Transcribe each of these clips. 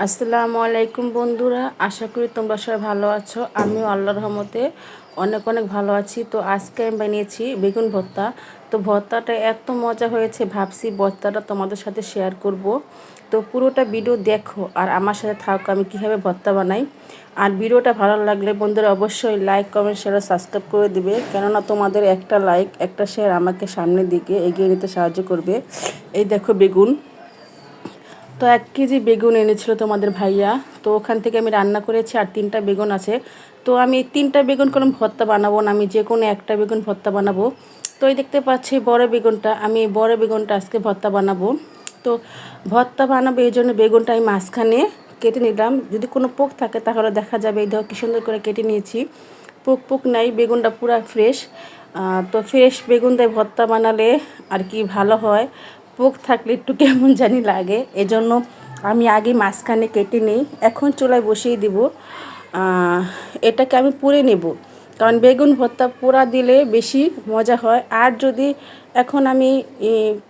আসসালামু আলাইকুম বন্ধুরা, আশা করি তোমরা সবাই ভালো আছো। আমিও আল্লাহর রহমতে অনেক অনেক ভালো আছি। তো আজকে আমি বানিয়েছি বেগুন ভর্তা। তো ভর্তাটা এত মজা হয়েছে, ভাবছি ভর্তাটা তোমাদের সাথে শেয়ার করব। তো পুরোটা ভিডিও দেখো আর আমার সাথে থাকো আমি কীভাবে ভর্তা বানাই। আর ভিডিওটা ভালো লাগলে বন্ধুরা অবশ্যই লাইক, কমেন্ট, শেয়ার, সাবস্ক্রাইব করে দিবে, কেননা তোমাদের একটা লাইক একটা শেয়ার আমাকে সামনের দিকে এগিয়ে নিতে সাহায্য করবে। এই দেখো বেগুন, তো 1 কেজি বেগুন এনেছিল তোমাদের ভাইয়া। তো ওখান থেকে আমি রান্না করেছি আর 3টা বেগুন আছে। তো আমি 3টা বেগুন কোনো ভর্তা বানাবো না, আমি যে কোনো একটা বেগুন ভর্তা বানাবো। তো এই দেখতে পাচ্ছি বড় বেগুনটা, আমি এই বড় বেগুনটা আজকে ভর্তা বানাবো। তো ভর্তা বানাবো এই জন্য বেগুনটা আমি মাঝখানে কেটে নিলাম। যদি কোনো পোক থাকে তাহলে দেখা যাবে। এই দেখো কি সুন্দর করে কেটে নিয়েছি, পোক পোক নাই, বেগুনটা পুরা ফ্রেশ। তো ফ্রেশ বেগুন দিয়ে ভর্তা বানালে আর কি ভালো হয়, পোক থাকলে একটু কেমন জানি লাগে, এজন্য আমি আগে মাঝখানে কেটে নিই। এখন চুলায় বসিয়ে দিব। এটাকে আমি পুড়ে নেব, কারণ বেগুন ভর্তা পোড়া দিলে বেশি মজা হয়। আর যদি এখন আমি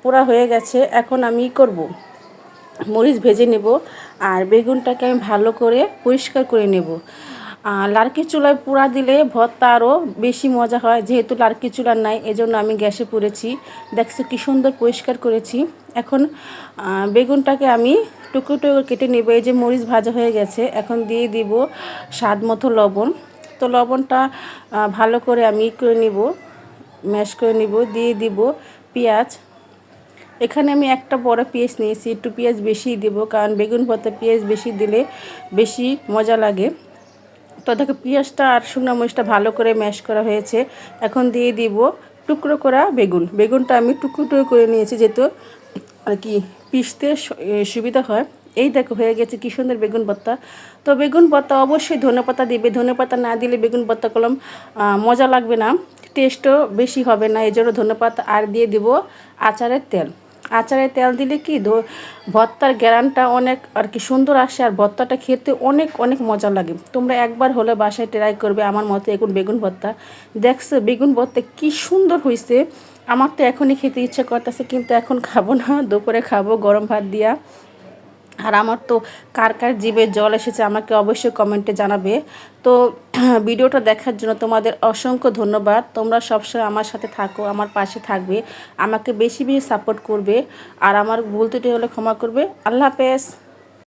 পোড়া হয়ে গেছে, এখন আমি করব মরিচ ভেজে নেব আর বেগুনটাকে আমি ভালো করে পরিষ্কার করে নেব। লার্কি চুলায় পোড়া দিলে ভর্তা আরও বেশি মজা হয়, যেহেতু লার্কি চুলা নাই এজন্য আমি গ্যাসে পুড়েছি। দেখছো কি সুন্দর পরিষ্কার করেছি। এখন বেগুনটাকে আমি টুকরো টুকরো কেটে নেব। এই যে মরিচ ভাজা হয়ে গেছে, এখন দিয়ে দিব স্বাদ মতো লবণ। তো লবণটা ভালো করে আমি করে নিব, ম্যাশ করে নিব। দিয়ে দিব পেঁয়াজ। এখানে আমি একটা বড় পেঁয়াজ নিয়েছি, একটু পেঁয়াজ বেশি দেবো, কারণ বেগুন ভর্তা পেঁয়াজ বেশি দিলে বেশি মজা লাগে। তো দেখো পেঁয়াজটা আর শুকনো মরিচটা ভালো করে ম্যাশ করা হয়েছে। এখন দিয়ে দিব টুকরো করা বেগুন। বেগুনটা আমি টুকরো টুকরো করে নিয়েছি, যেহেতু আর কি পিষতে সুবিধা হয়। এই দেখো হয়ে গেছে কি সুন্দর বেগুন ভর্তা। তো বেগুন ভর্তা অবশ্যই ধনেপাতা দিবে, ধনেপাতা না দিলে বেগুন ভর্তা কলম মজা লাগবে না, টেস্টও বেশি হবে না। এই জন্য ধনেপাতা আর দিয়ে দিব আচারের তেল। আচারের তেল দিলে কি ভর্তার গ্যারানটা অনেক আর কি সুন্দর আসে, আর ভর্তাটা খেতে অনেক অনেক মজা লাগে। তোমরা একবার হলে বাসায় ট্রাই করবে আমার মতো এখন বেগুন ভর্তা। দেখছো বেগুন ভর্তা কি সুন্দর হয়েছে। আমার তো এখনই খেতে ইচ্ছে করতেছে, কিন্তু এখন খাবো না, দুপুরে খাবো গরম ভাত দিয়া। আর আমার তো কার কার জিভে জল এসেছে আমাকে অবশ্যই কমেন্টে জানাবে। তো ভিডিওটা দেখার জন্য তোমাদের অসংখ্য ধন্যবাদ। তোমরা সবসময় আমার সাথে থাকো, আমার পাশে থাকবে, আমাকে বেশি বেশি সাপোর্ট করবে। আর আমার ভুল ত্রুটি হলে ক্ষমা করবে। আল্লাহ হাফেজ।